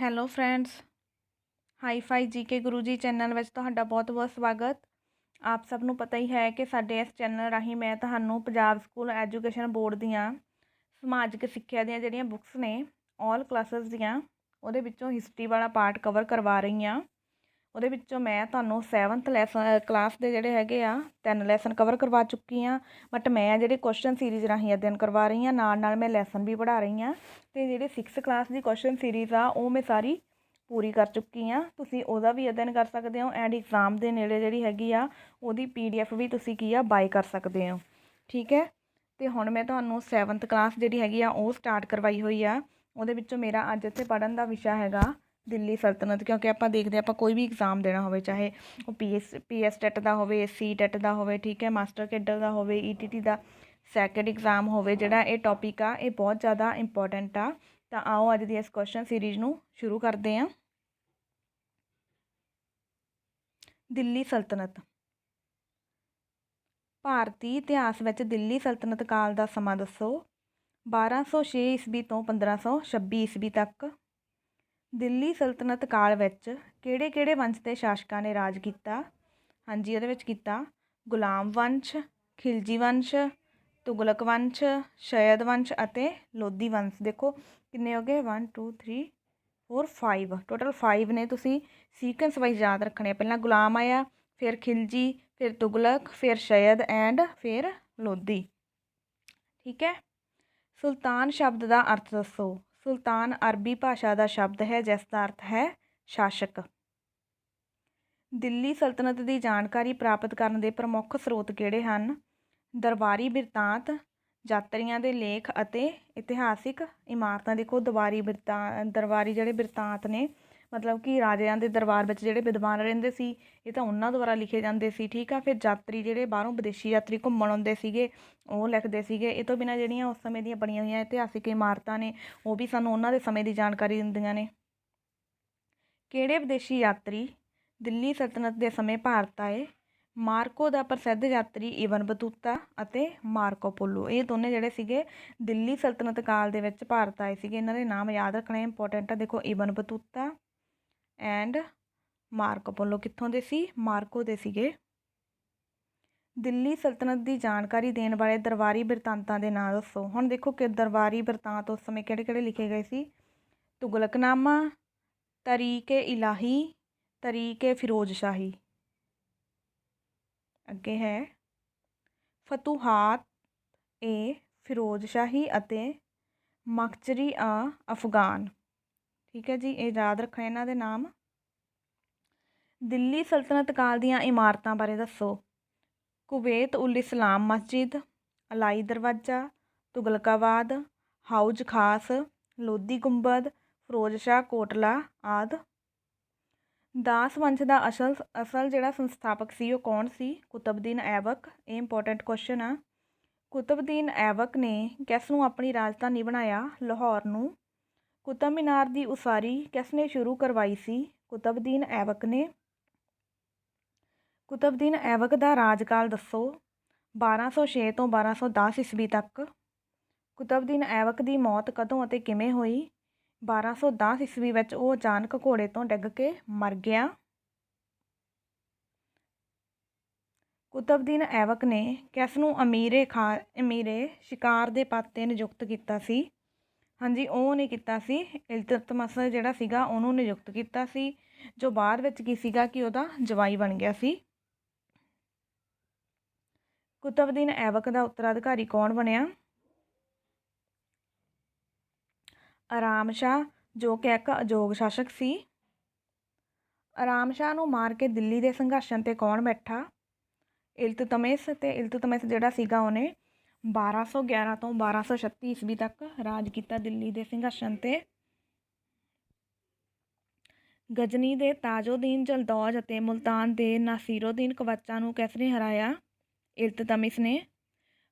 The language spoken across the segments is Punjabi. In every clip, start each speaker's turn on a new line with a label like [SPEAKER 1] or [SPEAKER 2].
[SPEAKER 1] Hello friends, hi-fi GK Guru ji channel ਵਿੱਚ ਤੁਹਾਡਾ ਬਹੁਤ-ਬਹੁਤ ਸਵਾਗਤ। ਆਪ ਸਭ ਨੂੰ ਪਤਾ ਹੀ ਹੈ ਕਿ ਸਾਡੇ ਇਸ ਚੈਨਲ ਰਾਹੀਂ ਮੈਂ ਤੁਹਾਨੂੰ ਪੰਜਾਬ ਸਕੂਲ ਐਜੂਕੇਸ਼ਨ ਬੋਰਡ ਦੀਆਂ ਸਮਾਜਿਕ ਸਿੱਖਿਆ ਦੀਆਂ ਜਿਹੜੀਆਂ ਬੁੱਕਸ ਨੇ ਆਲ ਕਲਾਸਿਸ ਦੀਆਂ ਉਹਦੇ ਵਿੱਚੋਂ ਹਿਸਟਰੀ ਵਾਲਾ ਪਾਰਟ ਕਵਰ ਕਰਵਾ ਰਹੀ ਹਾਂ। ਉਹਦੇ ਵਿੱਚੋਂ ਮੈਂ ਤੁਹਾਨੂੰ 7th ਲੈਸਨ ਕਲਾਸ ਦੇ ਜਿਹੜੇ ਹੈਗੇ ਆ 3 ਲੈਸਨ ਕਵਰ ਕਰਵਾ ਚੁੱਕੀ ਹਾਂ। ਬਟ ਮੈਂ ਜਿਹੜੇ ਕੁਐਸਚਨ ਸੀਰੀਜ਼ ਰਾਹੀਂ ਅਧਿਐਨ ਕਰਵਾ ਰਹੀ ਹਾਂ, ਨਾਲ ਮੈਂ ਲੈਸਨ ਵੀ ਪੜ੍ਹਾ ਰਹੀ ਹਾਂ। ਅਤੇ ਜਿਹੜੇ 6th ਕਲਾਸ ਦੀ ਕੁਐਸਚਨ ਸੀਰੀਜ਼ ਆ ਉਹ ਮੈਂ ਸਾਰੀ ਪੂਰੀ ਕਰ ਚੁੱਕੀ ਹਾਂ। ਤੁਸੀਂ ਉਹਦਾ ਵੀ ਅਧਿਐਨ ਕਰ ਸਕਦੇ ਹੋ ਐਂਡ ਐਗਜ਼ਾਮ ਦੇ ਨੇੜੇ ਜਿਹੜੀ ਹੈਗੀ ਆ ਉਹਦੀ PDF ਵੀ ਤੁਸੀਂ ਕੀ ਆ ਬਾਏ ਕਰ ਸਕਦੇ ਹੋ। ਠੀਕ ਹੈ, ਅਤੇ ਹੁਣ ਮੈਂ ਤੁਹਾਨੂੰ 7th ਕਲਾਸ ਜਿਹੜੀ ਹੈਗੀ ਆ ਉਹ ਸਟਾਰਟ ਕਰਵਾਈ ਹੋਈ ਆ। ਉਹਦੇ ਵਿੱਚੋਂ ਮੇਰਾ ਅੱਜ ਇੱਥੇ ਪੜ੍ਹਨ ਦਾ ਵਿਸ਼ਾ ਹੈਗਾ ਦਿੱਲੀ ਸਲਤਨਤ, ਕਿਉਂਕਿ ਆਪਾਂ ਦੇਖਦੇ ਆਪਾਂ ਕੋਈ ਵੀ ਐਗਜ਼ਾਮ ਦੇਣਾ ਹੋਵੇ, ਚਾਹੇ ਉਹ PS ਟੈਟ ਦਾ ਹੋਵੇ, C ਟੈਟ ਦਾ ਹੋਵੇ, ਠੀਕ ਹੈ, ਮਾਸਟਰ ਕੇਡਰ ਦਾ ਹੋਵੇ, ETT ਦਾ ਸੈਕਿੰਡ ਐਗਜ਼ਾਮ ਹੋਵੇ, ਜਿਹੜਾ ਇਹ ਟੌਪਿਕ ਆ ਇਹ ਬਹੁਤ ਜ਼ਿਆਦਾ ਇੰਪੋਰਟੈਂਟ ਆ। ਤਾਂ ਆਓ ਅੱਜ ਦੀ ਇਸ ਕੁਐਸਚਨ ਸੀਰੀਜ਼ ਨੂੰ ਸ਼ੁਰੂ ਕਰਦੇ ਹਾਂ। ਦਿੱਲੀ ਸਲਤਨਤ। ਭਾਰਤੀ ਇਤਿਹਾਸ ਵਿੱਚ ਦਿੱਲੀ ਸਲਤਨਤ ਕਾਲ ਦਾ ਸਮਾਂ ਦੱਸੋ। 1206 ਈਸਵੀ ਤੋਂ 1526 ਈਸਵੀ ਤੱਕ। ਦਿੱਲੀ ਸਲਤਨਤ ਕਾਲ ਵਿੱਚ ਕਿਹੜੇ ਵੰਸ਼ ਦੇ ਸ਼ਾਸਕਾਂ ਨੇ ਰਾਜ ਕੀਤਾ। ਹਾਂਜੀ, ਉਹਦੇ ਵਿੱਚ ਕੀਤਾ ਗੁਲਾਮ ਵੰਸ਼, ਖਿਲਜੀ ਵੰਸ਼, ਤੁਗਲਕ ਵੰਸ਼, ਸ਼ੈਦ ਵੰਸ਼ ਅਤੇ ਲੋਧੀ ਵੰਸ਼। ਦੇਖੋ ਕਿੰਨੇ ਹੋ ਗਏ, 1 2 3 4 5, ਟੋਟਲ 5 ਨੇ। ਤੁਸੀਂ ਸੀਕੁਐਂਸ ਵਾਈਜ਼ ਯਾਦ ਰੱਖਣੇ। ਪਹਿਲਾਂ ਗੁਲਾਮ ਆਇਆ, ਫਿਰ ਖਿਲਜੀ, ਫਿਰ ਤੁਗਲਕ, ਫਿਰ ਸ਼ੈਦ ਐਂਡ ਫਿਰ ਲੋਧੀ। ਠੀਕ ਹੈ। ਸੁਲਤਾਨ ਸ਼ਬਦ ਦਾ ਅਰਥ ਦੱਸੋ। ਸੁਲਤਾਨ ਅਰਬੀ ਭਾਸ਼ਾ ਦਾ ਸ਼ਬਦ ਹੈ ਜਿਸ ਦਾ ਅਰਥ ਹੈ ਸ਼ਾਸਕ। ਦਿੱਲੀ ਸਲਤਨਤ ਦੀ ਜਾਣਕਾਰੀ ਪ੍ਰਾਪਤ ਕਰਨ ਦੇ ਪ੍ਰਮੁੱਖ ਸਰੋਤ ਕਿਹੜੇ ਹਨ। ਦਰਬਾਰੀ ਬਿਰਤਾਂਤ, ਯਾਤਰੀਆਂ ਦੇ ਲੇਖ ਅਤੇ ਇਤਿਹਾਸਿਕ ਇਮਾਰਤਾਂ। ਦੇਖੋ ਦਰਬਾਰੀ ਜਿਹੜੇ ਬਿਰਤਾਂਤ ਨੇ, ਮਤਲਬ ਕਿ ਰਾਜਿਆਂ ਦੇ ਦਰਬਾਰ ਵਿੱਚ ਜਿਹੜੇ ਵਿਦਵਾਨ ਰਹਿੰਦੇ ਸੀ ਇਹ ਤਾਂ ਉਹਨਾਂ ਦੁਆਰਾ ਲਿਖੇ ਜਾਂਦੇ ਸੀ। ਠੀਕ ਆ। ਫਿਰ ਯਾਤਰੀ ਜਿਹੜੇ ਬਾਹਰੋਂ ਵਿਦੇਸ਼ੀ ਯਾਤਰੀ ਘੁੰਮਣ ਆਉਂਦੇ ਸੀਗੇ ਉਹ ਲਿਖਦੇ ਸੀਗੇ। ਇਹ ਤੋਂ ਬਿਨਾਂ ਜਿਹੜੀਆਂ ਉਸ ਸਮੇਂ ਦੀਆਂ ਬਣੀਆਂ ਹੋਈਆਂ ਇਤਿਹਾਸਿਕ ਇਮਾਰਤਾਂ ਨੇ ਉਹ ਵੀ ਸਾਨੂੰ ਉਹਨਾਂ ਦੇ ਸਮੇਂ ਦੀ ਜਾਣਕਾਰੀ ਦਿੰਦੀਆਂ ਨੇ। ਕਿਹੜੇ ਵਿਦੇਸ਼ੀ ਯਾਤਰੀ ਦਿੱਲੀ ਸਲਤਨਤ ਦੇ ਸਮੇਂ ਭਾਰਤ ਆਏ। ਮਾਰਕੋ ਦਾ ਪ੍ਰਸਿੱਧ ਯਾਤਰੀ ਇਬਨ ਬਤੂਤਾ ਅਤੇ ਮਾਰਕੋ ਪੋਲੋ, ਇਹ ਦੋਨੇ ਜਿਹੜੇ ਸੀਗੇ ਦਿੱਲੀ ਸਲਤਨਤ ਕਾਲ ਦੇ ਵਿੱਚ ਭਾਰਤ ਆਏ ਸੀਗੇ। ਇਹਨਾਂ ਦੇ ਨਾਮ ਯਾਦ ਰੱਖਣੇ ਇੰਪੋਰਟੈਂਟ ਆ। ਦੇਖੋ ਇਬਨ ਬਤੂਤਾ ਐਂਡ ਮਾਰਕੋ ਪੋਲੋ ਕਿੱਥੋਂ ਦੇ ਸੀ, ਮਾਰਕੋ ਦੇ ਸੀਗੇ। ਦਿੱਲੀ ਸਲਤਨਤ ਦੀ ਜਾਣਕਾਰੀ ਦੇਣ ਵਾਲੇ ਦਰਬਾਰੀ ਬਿਰਤਾਂਤਾਂ ਦੇ ਨਾਂ ਦੱਸੋ। ਹੁਣ ਦੇਖੋ ਕਿ ਦਰਬਾਰੀ ਬਿਰਤਾਂਤ ਉਸ ਸਮੇਂ ਕਿਹੜੇ ਲਿਖੇ ਗਏ ਸੀ। ਤੁਗਲਕਨਾਮਾ, ਤਰੀਕ-ਏ-ਇਲਾਹੀ, ਤਰੀਕ-ਏ-ਫਿਰੋਜ਼ਸ਼ਾਹੀ। ਅੱਗੇ ਹੈ ਫਤੂਹਾਤ-ਏ-ਫਿਰੋਜ਼ਸ਼ਾਹੀ ਅਤੇ ਮਖਜ਼ਰੀ-ਅਫਗਾਨ। ਠੀਕ ਹੈ ਜੀ, ਇਹ ਯਾਦ ਰੱਖਣੇ ਇਹਨਾਂ ਦੇ ਨਾਮ। ਦਿੱਲੀ ਸਲਤਨਤ ਕਾਲ ਦੀਆਂ ਇਮਾਰਤਾਂ ਬਾਰੇ ਦੱਸੋ। ਕੁਵੈਤ ਉਲ ਇਸਲਾਮ ਮਸਜਿਦ, ਅਲਾਈ ਦਰਵਾਜ਼ਾ, ਤੁਗਲਕਾਬਾਦ, ਹਾਊਜ ਖਾਸ, ਲੋਧੀ ਗੁੰਬਦ, ਫਿਰੋਜ਼ਸ਼ਾਹ ਕੋਟਲਾ ਆਦਿ। ਦਾਸ ਵੰਸ਼ ਦਾ ਅਸਲ ਜਿਹੜਾ ਸੰਸਥਾਪਕ ਸੀ ਉਹ ਕੌਣ ਸੀ। ਕੁਤਬਦੀਨ ਐਬਕ। ਇਹ ਇੰਪੋਰਟੈਂਟ ਕੁਐਸਚਨ ਆ। ਕੁਤਬਦੀਨ ਐਬਕ ਨੇ ਕਿਸ ਨੂੰ ਆਪਣੀ ਰਾਜਧਾਨੀ ਬਣਾਇਆ। ਲਾਹੌਰ ਨੂੰ। ਕੁਤਬ ਮੀਨਾਰ ਦੀ ਉਸਾਰੀ ਕਿਸ ਨੇ ਸ਼ੁਰੂ ਕਰਵਾਈ ਸੀ। ਕੁਤਬਦੀਨ ਐਬਕ ਨੇ। ਕੁਤਬਦੀਨ ਐਬਕ ਦਾ ਰਾਜਕਾਲ ਦੱਸੋ। 1206 ਤੋਂ 1210 ਈਸਵੀ ਤੱਕ। ਕੁਤਬਦੀਨ ਐਬਕ ਦੀ ਮੌਤ ਕਦੋਂ ਅਤੇ ਕਿਵੇਂ ਹੋਈ। 1210 ਈਸਵੀ ਵਿੱਚ ਉਹ ਅਚਾਨਕ ਘੋੜੇ ਤੋਂ ਡਿੱਗ ਕੇ ਮਰ ਗਿਆ। ਕੁਤਬਦੀਨ ਐਬਕ ਨੇ ਕਿਸ ਨੂੰ ਅਮੀਰੇ ਸ਼ਿਕਾਰ ਦੇ ਪਦ 'ਤੇ ਨਿਯੁਕਤ ਕੀਤਾ ਸੀ। ਹਾਂਜੀ, ਉਹਨੇ ਕੀਤਾ ਸੀ ਇਲਤਤਮਸ ਜਿਹੜਾ ਸੀਗਾ ਉਹਨੂੰ ਨਿਯੁਕਤ ਕੀਤਾ ਸੀ, ਜੋ ਬਾਅਦ ਵਿੱਚ ਕੀ ਸੀਗਾ ਕਿ ਉਹਦਾ ਜਵਾਈ ਬਣ ਗਿਆ ਸੀ। ਕੁਤਬਦੀਨ ਐਬਕ ਦਾ ਉੱਤਰਾਧਿਕਾਰੀ ਕੌਣ ਬਣਿਆ। ਆਰਾਮ ਸ਼ਾਹ, ਜੋ ਕਿ ਇੱਕ ਅਯੋਗ ਸ਼ਾਸਕ ਸੀ। ਆਰਾਮ ਸ਼ਾਹ ਨੂੰ ਮਾਰ ਕੇ ਦਿੱਲੀ ਦੇ ਸੰਘਰਸ਼ਣ 'ਤੇ ਕੌਣ ਬੈਠਾ। ਇਲਤਤਮਿਸ। ਅਤੇ ਇਲਤਤਮਿਸ ਜਿਹੜਾ ਸੀਗਾ ਉਹਨੇ 1211 ਤੋਂ 1236 ਈਸਵੀ ਤੱਕ ਰਾਜ ਕੀਤਾ ਦਿੱਲੀ ਦੇ ਸੰਘਰਸ਼ਣ 'ਤੇ। ਗਜਨੀ ਦੇ ਤਾਜੁਦੀਨ ਜਲਦੌਜ ਅਤੇ ਮੁਲਤਾਨ ਦੇ ਨਾਸੀਰੁਦੀਨ ਕਵਾਚਾ ਨੂੰ ਕਿਸ ਨੇ ਹਰਾਇਆ। ਇਲਤਤਮਿਸ ਨੇ।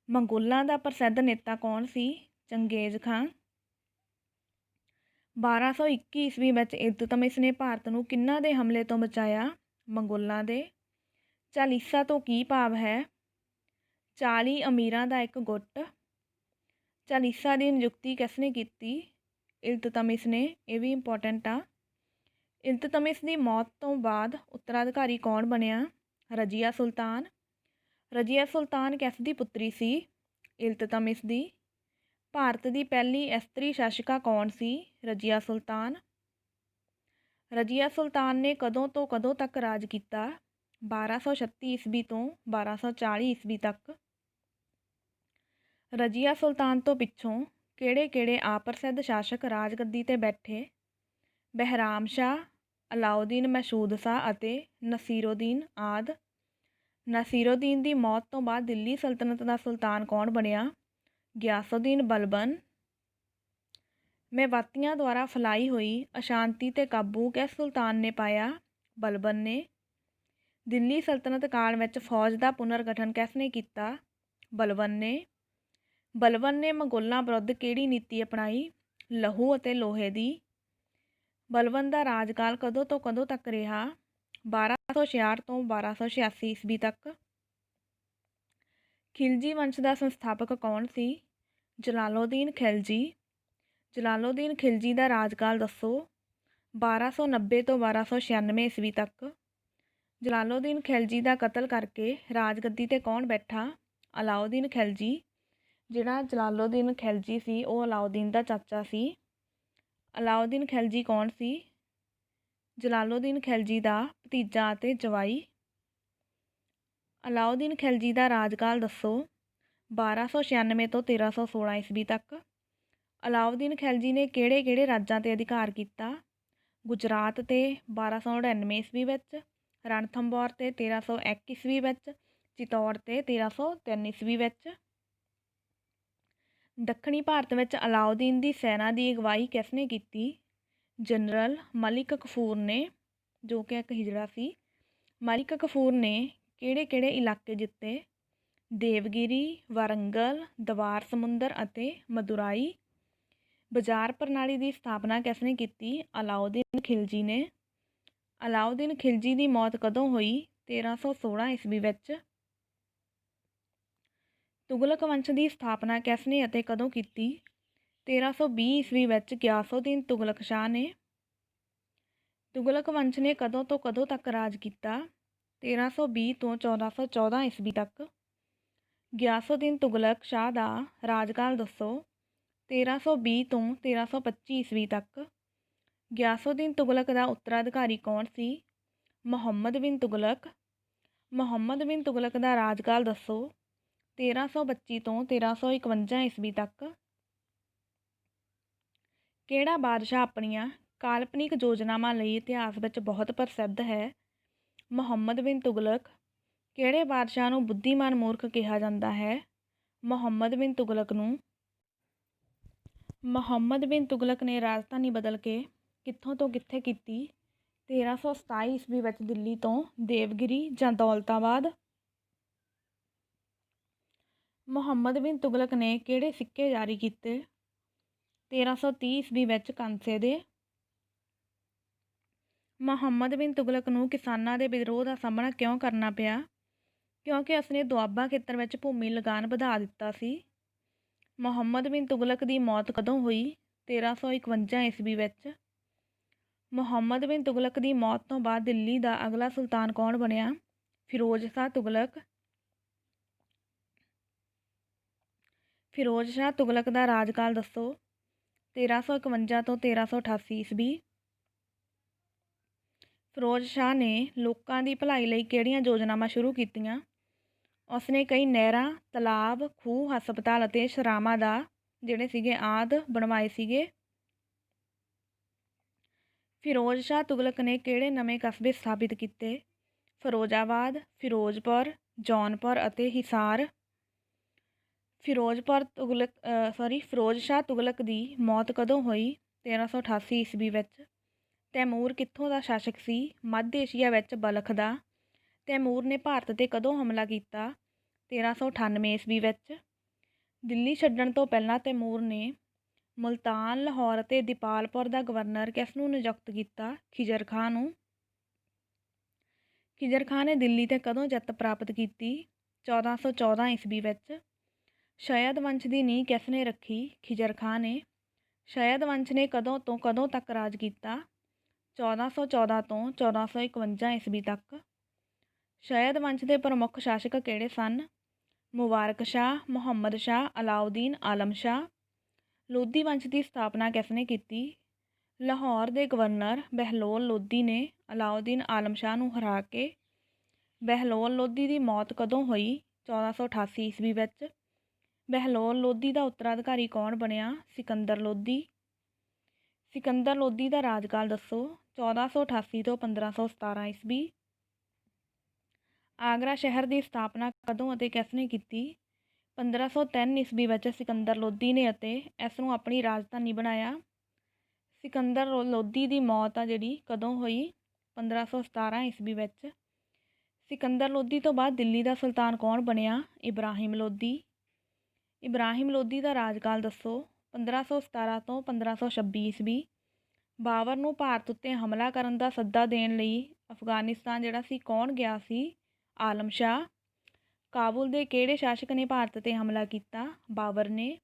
[SPEAKER 1] ਮੰਗੋਲਾਂ ਦਾ ਪ੍ਰਸਿੱਧ ਨੇਤਾ ਕੌਣ ਸੀ। ਚੰਗੇਜ਼ ਖਾਂ। 1221 ਈਸਵੀ ਵਿੱਚ ਇਲਤਤਮਿਸ ਨੇ ਭਾਰਤ ਨੂੰ ਕਿਹਨਾਂ ਦੇ ਹਮਲੇ ਤੋਂ ਬਚਾਇਆ। ਮੰਗੋਲਾਂ ਦੇ। ਚਾਲੀਸਾ ਤੋਂ ਕੀ ਭਾਵ ਹੈ। 40 ਅਮੀਰਾਂ ਦਾ ਇੱਕ ਗੁੱਟ। ਚਾਲੀਸਾ ਦੀ ਨਿਯੁਕਤੀ ਕਿਸ ਨੇ ਕੀਤੀ। ਇਲਤਤਮਿਸ ਨੇ। ਇਹ ਵੀ ਇੰਪੋਰਟੈਂਟ ਆ। ਇਲਤਤਮਿਸ ਦੀ ਮੌਤ ਤੋਂ ਬਾਅਦ ਉੱਤਰਾਧਿਕਾਰੀ ਕੌਣ ਬਣਿਆ? ਰਜ਼ੀਆ ਸੁਲਤਾਨ। ਰਜ਼ੀਆ ਸੁਲਤਾਨ ਕਿਸ ਦੀ ਪੁੱਤਰੀ ਸੀ? ਇਲਤਤਮਿਸ ਦੀ। ਭਾਰਤ ਦੀ ਪਹਿਲੀ ਇਸਤਰੀ ਸ਼ਾਸਿਕਾ ਕੌਣ ਸੀ? ਰਜ਼ੀਆ ਸੁਲਤਾਨ। ਰਜ਼ੀਆ ਸੁਲਤਾਨ ਨੇ ਕਦੋਂ ਤੋਂ ਕਦੋਂ ਤੱਕ ਰਾਜ ਕੀਤਾ? 1236 ਈਸਵੀ ਤੋਂ 1240 ਈਸਵੀ ਤੱਕ। ਰਜ਼ੀਆ ਸੁਲਤਾਨ ਤੋਂ ਪਿੱਛੋਂ ਕਿਹੜੇ ਪ੍ਰਸਿੱਧ ਸ਼ਾਸਕ ਰਾਜਗੱਦੀ 'ਤੇ ਬੈਠੇ? ਬਹਿਰਾਮ ਸ਼ਾਹ, ਅਲਾਉਦੀਨ ਮਹਿਸੂਦ ਸ਼ਾਹ ਅਤੇ ਨਸੀਰੁੱਦੀਨ ਆਦਿ। ਨਸੀਰੁੱਦੀਨ ਦੀ ਮੌਤ ਤੋਂ ਬਾਅਦ ਦਿੱਲੀ ਸਲਤਨਤ ਦਾ ਸੁਲਤਾਨ ਕੌਣ ਬਣਿਆ? ਗਿਆਸੁੱਦੀਨ ਬਲਬਨ। ਮੇਵਾਤੀਆਂ ਦੁਆਰਾ ਫੈਲਾਈ ਹੋਈ ਅਸ਼ਾਂਤੀ 'ਤੇ ਕਾਬੂ ਕਿਸ ਸੁਲਤਾਨ ਨੇ ਪਾਇਆ? ਬਲਬਨ ਨੇ। ਦਿੱਲੀ ਸਲਤਨਤ ਕਾਲ ਵਿੱਚ ਫੌਜ ਦਾ ਪੁਨਰਗਠਨ ਕਿਸ ਨੇ ਕੀਤਾ? ਬਲਬਨ ਨੇ। ਬਲਬਨ ਨੇ ਮੰਗੋਲਾਂ ਵਿਰੁੱਧ ਕਿਹੜੀ ਨੀਤੀ ਅਪਣਾਈ? ਲਹੂ ਅਤੇ ਲੋਹੇ ਦੀ। ਬਲਬਨ ਦਾ ਰਾਜਕਾਲ ਕਦੋਂ ਤੋਂ ਕਦੋਂ ਤੱਕ ਰਿਹਾ? 1266 ਤੋਂ 1286 ਈਸਵੀ ਤੱਕ। ਖਿਲਜੀ ਵੰਸ਼ ਦਾ ਸੰਸਥਾਪਕ ਕੌਣ ਸੀ? ਜਲਾਲੁਦੀਨ ਖਿਲਜੀ। ਜਲਾਲੁਦੀਨ ਖਿਲਜੀ ਦਾ ਰਾਜਕਾਲ ਦੱਸੋ। 1290 ਤੋਂ 1296 ਈਸਵੀ ਤੱਕ। ਜਲਾਲੁਦੀਨ ਖਿਲਜੀ ਦਾ ਕਤਲ ਕਰਕੇ ਰਾਜਗੱਦੀ 'ਤੇ ਕੌਣ ਬੈਠਾ? ਅਲਾਉਦੀਨ ਖਿਲਜੀ। ਜਿਹੜਾ ਜਲਾਲੁਦੀਨ ਖਿਲਜੀ ਸੀ ਉਹ ਅਲਾਉਦੀਨ ਦਾ ਚਾਚਾ ਸੀ। ਅਲਾਉਦੀਨ ਖਿਲਜੀ ਕੌਣ ਸੀ? ਜਲਾਲੁਦੀਨ ਖਿਲਜੀ ਦਾ ਭਤੀਜਾ ਅਤੇ ਜਵਾਈ। ਅਲਾਉਦੀਨ ਖਿਲਜੀ ਦਾ ਰਾਜਕਾਲ ਦੱਸੋ। 1296 ਤੋਂ 1316 ਈਸਵੀ ਤੱਕ। ਅਲਾਉਦੀਨ ਖਿਲਜੀ ਨੇ ਕਿਹੜੇ ਰਾਜਾਂ 'ਤੇ ਅਧਿਕਾਰ ਕੀਤਾ? ਗੁਜਰਾਤ 'ਤੇ 1299 ਈਸਵੀ ਵਿੱਚ, ਰਣਥੰਭੌਰ 'ਤੇ 1301 ਈਸਵੀ ਵਿੱਚ, ਚਿਤੌੜ 'ਤੇ 1303 ਈਸਵੀ ਵਿੱਚ। ਦੱਖਣੀ ਭਾਰਤ ਵਿੱਚ ਅਲਾਉਦੀਨ ਦੀ ਸੈਨਾ ਦੀ ਅਗਵਾਈ ਕਿਸ ਨੇ ਕੀਤੀ? ਜਨਰਲ ਮਲਿਕ ਕਫੂਰ ਨੇ, ਜੋ ਕਿ ਇੱਕ ਹਿਜੜਾ ਸੀ। ਮਲਿਕ ਕਫੂਰ ਨੇ ਕਿਹੜੇ ਇਲਾਕੇ ਜਿੱਤੇ? ਦੇਵਗਿਰੀ, ਵਾਰੰਗਲ, ਦਵਾਰ ਸਮੁੰਦਰ ਅਤੇ ਮਦੁਰਾਈ। ਬਾਜ਼ਾਰ ਪ੍ਰਣਾਲੀ ਦੀ ਸਥਾਪਨਾ ਕਿਸ ਨੇ ਕੀਤੀ? ਅਲਾਉਦੀਨ ਖਿਲਜੀ ਨੇ। ਅਲਾਉਦੀਨ ਖਿਲਜੀ ਦੀ ਮੌਤ ਕਦੋਂ ਹੋਈ? 1316 ਈਸਵੀ ਵਿੱਚ। ਤੁਗਲਕ ਵੰਸ਼ ਦੀ ਸਥਾਪਨਾ ਕਿਸ ਨੇ ਅਤੇ ਕਦੋਂ ਕੀਤੀ? 1320 ਈਸਵੀ ਵਿੱਚ ਗਿਆਸੁੱਦੀਨ ਤੁਗਲਕ ਸ਼ਾਹ ਨੇ। ਤੁਗਲਕ ਵੰਸ਼ ਨੇ ਕਦੋਂ ਤੋਂ ਕਦੋਂ ਤੱਕ ਰਾਜ ਕੀਤਾ? 1320 ਤੋਂ 1414 ਈਸਵੀ ਤੱਕ। ਗਿਆਸੁੱਦੀਨ ਤੁਗਲਕ ਸ਼ਾਹ ਦਾ ਰਾਜਕਾਲ ਦੱਸੋ। 1320 ਤੋਂ 1325 ਈਸਵੀ ਤੱਕ। ਗਿਆਸੁੱਦੀਨ ਤੁਗਲਕ ਦਾ ਉੱਤਰਾਧਿਕਾਰੀ ਕੌਣ ਸੀ? ਮੁਹੰਮਦ ਬਿਨ ਤੁਗਲਕ। ਮੁਹੰਮਦ ਬਿਨ ਤੁਗਲਕ ਦਾ ਰਾਜਕਾਲ ਦੱਸੋ। 1325 ਤੋਂ 1351 ਈਸਵੀ ਤੱਕ। ਕਿਹੜਾ ਬਾਦਸ਼ਾਹ ਆਪਣੀਆਂ ਕਾਲਪਨਿਕ ਯੋਜਨਾਵਾਂ ਲਈ ਇਤਿਹਾਸ ਵਿੱਚ ਬਹੁਤ ਪ੍ਰਸਿੱਧ ਹੈ? ਮੁਹੰਮਦ ਬਿਨ ਤੁਗਲਕ। ਕਿਹੜੇ ਬਾਦਸ਼ਾਹ ਨੂੰ ਬੁੱਧੀਮਾਨ ਮੂਰਖ ਕਿਹਾ ਜਾਂਦਾ ਹੈ? ਮੁਹੰਮਦ ਬਿਨ ਤੁਗਲਕ ਨੂੰ। ਮੁਹੰਮਦ ਬਿਨ ਤੁਗਲਕ ਨੇ ਰਾਜਧਾਨੀ ਬਦਲ ਕੇ ਕਿੱਥੋਂ ਤੋਂ ਕਿੱਥੇ ਕੀਤੀ? 1327 ਈਸਵੀ ਵਿੱਚ ਦਿੱਲੀ ਤੋਂ ਦੇਵਗਿਰੀ ਜਾਂ ਦੌਲਤਾਬਾਦ। ਮੁਹੰਮਦ ਬਿਨ ਤੁਗਲਕ ਨੇ ਕਿਹੜੇ ਸਿੱਕੇ ਜਾਰੀ ਕੀਤੇ? 1330 ਈਸਵੀ ਵਿੱਚ ਕਾਂਸੇ ਦੇ। ਮੁਹੰਮਦ ਬਿਨ ਤੁਗਲਕ ਨੂੰ ਕਿਸਾਨਾਂ ਦੇ ਵਿਦਰੋਹ ਦਾ ਸਾਹਮਣਾ ਕਿਉਂ ਕਰਨਾ ਪਿਆ? ਕਿਉਂਕਿ ਉਸਨੇ ਦੁਆਬਾ ਖੇਤਰ ਵਿੱਚ ਭੂਮੀ ਲਗਾਨ ਵਧਾ ਦਿੱਤਾ ਸੀ। ਮੁਹੰਮਦ ਬਿਨ ਤੁਗਲਕ ਦੀ ਮੌਤ ਕਦੋਂ ਹੋਈ? 1351 ਈਸਵੀ ਵਿੱਚ। ਮੁਹੰਮਦ ਬਿਨ ਤੁਗਲਕ ਦੀ ਮੌਤ ਤੋਂ ਬਾਅਦ ਦਿੱਲੀ ਦਾ ਅਗਲਾ ਸੁਲਤਾਨ ਕੌਣ ਬਣਿਆ? ਫਿਰੋਜ਼ ਸ਼ਾਹ ਤੁਗਲਕ। ਫਿਰੋਜ਼ ਸ਼ਾਹ ਤੁਗਲਕ ਦਾ ਰਾਜਕਾਲ ਦੱਸੋ। 1351 ਤੋਂ 1388 ਈਸਵੀ। ਫਿਰੋਜ਼ ਸ਼ਾਹ ਨੇ ਲੋਕਾਂ ਦੀ ਭਲਾਈ ਲਈ ਕਿਹੜੀਆਂ ਯੋਜਨਾਵਾਂ ਸ਼ੁਰੂ ਕੀਤੀਆਂ? ਉਸਨੇ ਕਈ ਨਹਿਰਾਂ, ਤਲਾਬ, ਖੂਹ, ਹਸਪਤਾਲ ਅਤੇ ਸਰਾਵਾਂ ਦਾ ਆਦਿ ਬਣਵਾਏ ਸੀਗੇ। ਫਿਰੋਜ਼ ਸ਼ਾਹ ਤੁਗਲਕ ਨੇ ਕਿਹੜੇ ਨਵੇਂ ਕਸਬੇ ਸਥਾਪਿਤ ਕੀਤੇ? ਫਿਰੋਜ਼ਾਬਾਦ, ਫਿਰੋਜ਼ਪੁਰ, ਜੌਨਪੁਰ ਅਤੇ ਹਿਸਾਰ। ਫਿਰੋਜ਼ ਸ਼ਾਹ ਤੁਗਲਕ ਦੀ ਮੌਤ ਕਦੋਂ ਹੋਈ? 1388 ਈਸਵੀ ਵਿੱਚ। ਤੈਮੂਰ ਕਿੱਥੋਂ ਦਾ ਸ਼ਾਸਕ ਸੀ? ਮੱਧ ਏਸ਼ੀਆ ਵਿੱਚ ਬਲਖ ਦਾ। ਤੈਮੂਰ ਨੇ ਭਾਰਤ 'ਤੇ ਕਦੋਂ ਹਮਲਾ ਕੀਤਾ? 1398 ਈਸਵੀ ਵਿੱਚ। ਦਿੱਲੀ ਛੱਡਣ ਤੋਂ ਪਹਿਲਾਂ ਤੈਮੂਰ ਨੇ ਮੁਲਤਾਨ, ਲਾਹੌਰ ਅਤੇ ਦੀਪਾਲਪੁਰ ਦਾ ਗਵਰਨਰ ਕਿਸ ਨੂੰ ਨਿਯੁਕਤ ਕੀਤਾ? ਖਿਜ਼ਰ ਖਾਂ ਨੂੰ। ਖਿਜ਼ਰ ਖਾਂ ਨੇ ਦਿੱਲੀ 'ਤੇ ਕਦੋਂ ਜਿੱਤ ਪ੍ਰਾਪਤ ਕੀਤੀ? 1414 ਈਸਵੀ ਵਿੱਚ। ਸ਼ੈਦ ਵੰਸ਼ ਦੀ ਨੀਂਹ ਕਿਸ ਨੇ ਰੱਖੀ? ਖਿਜ਼ਰ ਖਾਂ ਨੇ। ਸ਼ੈਦ ਵੰਸ਼ ਨੇ ਕਦੋਂ ਤੋਂ ਕਦੋਂ ਤੱਕ ਰਾਜ ਕੀਤਾ? 1414 ਤੋਂ 1451 ਈਸਵੀ ਤੱਕ। ਸ਼ੈਦ ਵੰਸ਼ ਦੇ ਪ੍ਰਮੁੱਖ ਸ਼ਾਸਕ ਕਿਹੜੇ ਸਨ? ਮੁਬਾਰਕ ਸ਼ਾਹ, ਮੁਹੰਮਦ ਸ਼ਾਹ, ਅਲਾਉਦੀਨ, ਆਲਮ ਸ਼ਾਹ। ਲੋਧੀ ਵੰਸ਼ ਦੀ ਸਥਾਪਨਾ ਕਿਸ ਨੇ ਕੀਤੀ? ਲਾਹੌਰ ਦੇ ਗਵਰਨਰ ਬਹਿਲੋਲ ਲੋਧੀ ਨੇ ਅਲਾਉਦੀਨ ਆਲਮ ਸ਼ਾਹ ਨੂੰ ਹਰਾ ਕੇ। ਬਹਿਲੋਲ ਲੋਧੀ ਦੀ ਮੌਤ ਕਦੋਂ ਹੋਈ? 1488 ਈਸਵੀ ਵਿੱਚ। ਬਹਿਲੋਲ ਲੋਧੀ ਦਾ ਉੱਤਰਾਧਿਕਾਰੀ ਕੌਣ ਬਣਿਆ? ਸਿਕੰਦਰ ਲੋਧੀ। ਸਿਕੰਦਰ ਲੋਧੀ ਦਾ ਰਾਜਕਾਲ ਦੱਸੋ? 1488 ਤੋਂ 1517 ਈਸਵੀ। ਆਗਰਾ ਸ਼ਹਿਰ ਦੀ ਸਥਾਪਨਾ ਕਦੋਂ ਅਤੇ ਕਿਸ ਨੇ ਕੀਤੀ? 1503 ਈਸਵੀ ਵਿੱਚ ਸਿਕੰਦਰ ਲੋਧੀ ਨੇ ਅਤੇ ਇਸ ਨੂੰ ਆਪਣੀ ਰਾਜਧਾਨੀ ਬਣਾਇਆ। ਸਿਕੰਦਰ ਲੋਧੀ ਦੀ ਮੌਤ ਆ ਜਿਹੜੀ ਕਦੋਂ ਹੋਈ? 1517 ਈਸਵੀ ਵਿੱਚ। ਸਿਕੰਦਰ ਲੋਧੀ ਤੋਂ ਬਾਅਦ ਦਿੱਲੀ ਦਾ ਸੁਲਤਾਨ ਕੌਣ ਬਣਿਆ? ਇਬਰਾਹਿਮ ਲੋਧੀ। ਇਬਰਾਹਿਮ ਲੋਧੀ ਦਾ ਰਾਜਕਾਲ ਦੱਸੋ? 1517 ਤੋਂ 1526 ਈਸਵੀ। ਬਾਬਰ ਨੂੰ ਭਾਰਤ ਉੱਤੇ ਹਮਲਾ ਕਰਨ ਦਾ ਸੱਦਾ ਦੇਣ ਲਈ ਅਫਗਾਨਿਸਤਾਨ ਜਿਹੜਾ ਸੀ ਕੌਣ ਗਿਆ ਸੀ? ਆਲਮ ਸ਼ਾਹ। ਕਾਬੁਲ ਦੇ ਕਿਹੜੇ ਸ਼ਾਸਕ ਨੇ ਭਾਰਤ 'ਤੇ ਹਮਲਾ ਕੀਤਾ? ਬਾਬਰ ਨੇ।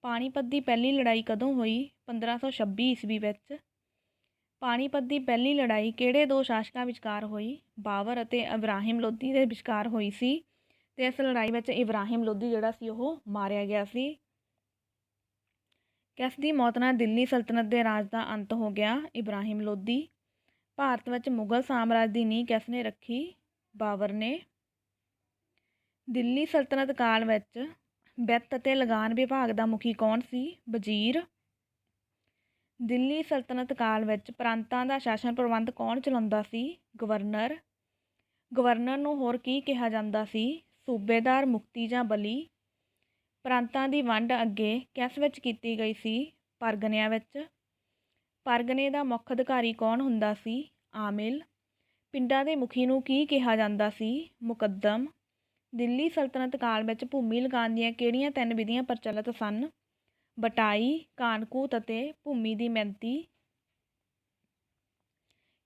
[SPEAKER 1] ਪਾਣੀਪਤ ਦੀ ਪਹਿਲੀ ਲੜਾਈ ਕਦੋਂ ਹੋਈ? 1526 ਈਸਵੀ ਵਿੱਚ। ਪਾਣੀਪਤ ਦੀ ਪਹਿਲੀ ਲੜਾਈ ਕਿਹੜੇ ਦੋ ਸ਼ਾਸਕਾਂ ਵਿਚਕਾਰ ਹੋਈ? ਬਾਬਰ ਅਤੇ ਇਬਰਾਹਿਮ ਲੋਧੀ ਦੇ ਵਿਚਕਾਰ ਹੋਈ ਸੀ ਅਤੇ ਇਸ ਲੜਾਈ ਵਿੱਚ ਇਬਰਾਹਿਮ ਲੋਧੀ ਜਿਹੜਾ ਸੀ ਉਹ ਮਾਰਿਆ ਗਿਆ ਸੀ। ਕਿਸ ਦੀ ਮੌਤ ਨਾਲ ਦਿੱਲੀ ਸਲਤਨਤ ਦੇ ਰਾਜ ਦਾ ਅੰਤ ਹੋ ਗਿਆ? ਇਬਰਾਹਿਮ ਲੋਧੀ। ਭਾਰਤ ਵਿੱਚ ਮੁਗਲ ਸਾਮਰਾਜ ਦੀ ਨੀਂਹ ਕਿਸ ਨੇ ਰੱਖੀ? ਬਾਬਰ ਨੇ। ਦਿੱਲੀ ਸਲਤਨਤ ਕਾਲ ਵਿੱਚ ਵਿੱਤ ਅਤੇ ਲਗਾਨ ਵਿਭਾਗ ਦਾ ਮੁਖੀ ਕੌਣ ਸੀ? ਵਜ਼ੀਰ। ਦਿੱਲੀ ਸਲਤਨਤ ਕਾਲ ਵਿੱਚ ਪ੍ਰਾਂਤਾਂ ਦਾ ਸ਼ਾਸਨ ਪ੍ਰਬੰਧ ਕੌਣ ਚਲਾਉਂਦਾ ਸੀ? ਗਵਰਨਰ। ਗਵਰਨਰ ਨੂੰ ਹੋਰ ਕੀ ਕਿਹਾ ਜਾਂਦਾ ਸੀ? ਸੂਬੇਦਾਰ, ਮੁਖਤੀ ਜਾਂ ਬਲੀ। ਪ੍ਰਾਂਤਾਂ ਦੀ ਵੰਡ ਅੱਗੇ ਕਿਸ ਵਿੱਚ ਕੀਤੀ ਗਈ ਸੀ? ਪਰਗਨਿਆਂ ਵਿੱਚ। ਪਰਗਨੇ ਦਾ ਮੁੱਖ ਅਧਿਕਾਰੀ ਕੌਣ ਹੁੰਦਾ ਸੀ? ਆਮਿਲ। ਪਿੰਡਾਂ ਦੇ ਮੁਖੀ ਨੂੰ ਕੀ ਕਿਹਾ ਜਾਂਦਾ ਸੀ? ਮੁਕੱਦਮ। ਦਿੱਲੀ ਸਲਤਨਤ ਕਾਲ ਵਿੱਚ ਭੂਮੀ ਲਗਾਨ ਦੀਆਂ ਕਿਹੜੀਆਂ 3 ਵਿਧੀਆਂ ਪ੍ਰਚਲਿਤ ਸਨ? ਬਟਾਈ, ਕਾਨਕੂਤ ਅਤੇ ਭੂਮੀ ਦੀ ਮਿਣਤੀ।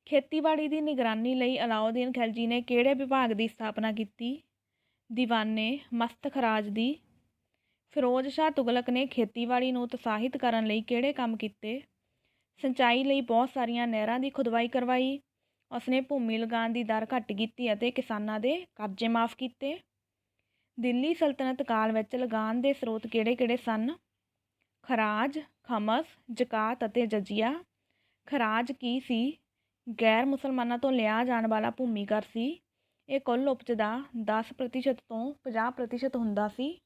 [SPEAKER 1] ਖੇਤੀਬਾੜੀ ਦੀ ਨਿਗਰਾਨੀ ਲਈ ਅਲਾਉਦੀਨ ਖਿਲਜੀ ਨੇ ਕਿਹੜੇ ਵਿਭਾਗ ਦੀ ਸਥਾਪਨਾ ਕੀਤੀ? ਦੀਵਾਨੇ ਮਸਤ ਖਰਾਜ ਦੀ। ਫਿਰੋਜ਼ ਸ਼ਾਹ ਤੁਗਲਕ ਨੇ ਖੇਤੀਬਾੜੀ ਨੂੰ ਉਤਸ਼ਾਹਿਤ ਕਰਨ ਲਈ ਕਿਹੜੇ ਕੰਮ ਕੀਤੇ? ਸਿੰਚਾਈ ਲਈ ਬਹੁਤ ਸਾਰੀਆਂ ਨਹਿਰਾਂ ਦੀ ਖੁਦਵਾਈ ਕਰਵਾਈ। ਉਸਨੇ ਭੂਮੀ ਲਗਾਨ ਦੀ ਦਰ ਘੱਟ ਕੀਤੀ ਅਤੇ ਕਿਸਾਨਾਂ ਦੇ ਕਰਜ਼ੇ ਮਾਫ਼ ਕੀਤੇ। ਦਿੱਲੀ ਸਲਤਨਤ ਕਾਲ ਵਿੱਚ ਲਗਾਨ ਦੇ ਸਰੋਤ ਕਿਹੜੇ-ਕਿਹੜੇ ਸਨ? ਖਰਾਜ, ਖਮਸ, ਜ਼ਕਾਤ ਅਤੇ ਜਜ਼ੀਆ। ਖਰਾਜ ਕੀ ਸੀ? ਗੈਰ ਮੁਸਲਮਾਨਾਂ ਤੋਂ ਲਿਆ ਜਾਣ ਵਾਲਾ ਭੂਮੀ ਕਰ ਸੀ। ਇਹ ਕੁੱਲ ਉਪਜ ਦਾ 10% ਤੋਂ 50% ਹੁੰਦਾ ਸੀ।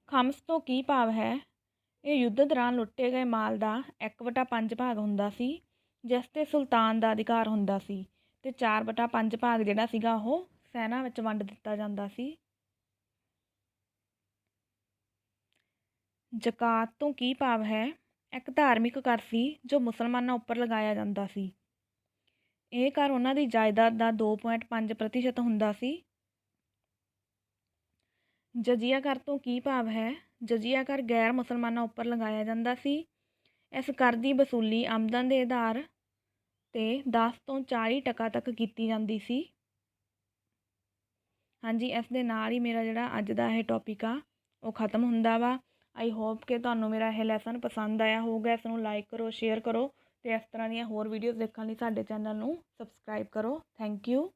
[SPEAKER 1] ਖਮਸ ਤੋਂ ਕੀ ਭਾਵ ਹੈ? ਇਹ ਯੁੱਧ ਦੌਰਾਨ ਲੁੱਟੇ ਗਏ ਮਾਲ ਦਾ 1/5 ਭਾਗ ਹੁੰਦਾ ਸੀ ਜਿਸ 'ਤੇ ਸੁਲਤਾਨ ਦਾ ਅਧਿਕਾਰ ਹੁੰਦਾ ਸੀ ਅਤੇ 4/5 ਭਾਗ ਜਿਹੜਾ ਸੀਗਾ ਉਹ ਸੈਨਾ ਵਿੱਚ ਵੰਡ ਦਿੱਤਾ ਜਾਂਦਾ ਸੀ। ਜ਼ਕਾਤ ਤੋਂ ਕੀ ਭਾਵ ਹੈ? ਇੱਕ ਧਾਰਮਿਕ ਕਰ ਸੀ ਜੋ ਮੁਸਲਮਾਨਾਂ ਉੱਪਰ ਲਗਾਇਆ ਜਾਂਦਾ ਸੀ। ਇਹ ਕਰ ਉਹਨਾਂ ਦੀ ਜਾਇਦਾਦ ਦਾ 2.5% ਹੁੰਦਾ ਸੀ। ਜਜ਼ੀਆ ਕਰ ਤੋਂ ਕੀ ਭਾਵ ਹੈ? ਜਜ਼ੀਆ ਕਰ ਗੈਰ ਮੁਸਲਮਾਨਾਂ ਉੱਪਰ ਲਗਾਇਆ ਜਾਂਦਾ ਸੀ। ਇਸ ਕਰ ਦੀ ਵਸੂਲੀ ਆਮਦਨ ਦੇ ਆਧਾਰ 'ਤੇ 10 ਤੋਂ 40% ਤੱਕ ਕੀਤੀ ਜਾਂਦੀ ਸੀ। ਹਾਂਜੀ, ਇਸ ਦੇ ਨਾਲ ਹੀ ਮੇਰਾ ਜਿਹੜਾ ਅੱਜ ਦਾ ਇਹ ਟੌਪਿਕ ਆ ਉਹ ਖ਼ਤਮ ਹੁੰਦਾ ਵਾ। ਆਈ ਹੋਪ ਕਿ ਤੁਹਾਨੂੰ ਮੇਰਾ ਇਹ ਲੈਸਨ ਪਸੰਦ ਆਇਆ ਹੋਊਗਾ। ਇਸ ਨੂੰ ਲਾਈਕ ਕਰੋ, ਸ਼ੇਅਰ ਕਰੋ ਅਤੇ ਇਸ ਤਰ੍ਹਾਂ ਦੀਆਂ ਹੋਰ ਵੀਡੀਓਜ਼ ਦੇਖਣ ਲਈ ਸਾਡੇ ਚੈਨਲ ਨੂੰ ਸਬਸਕ੍ਰਾਈਬ ਕਰੋ। Thank you.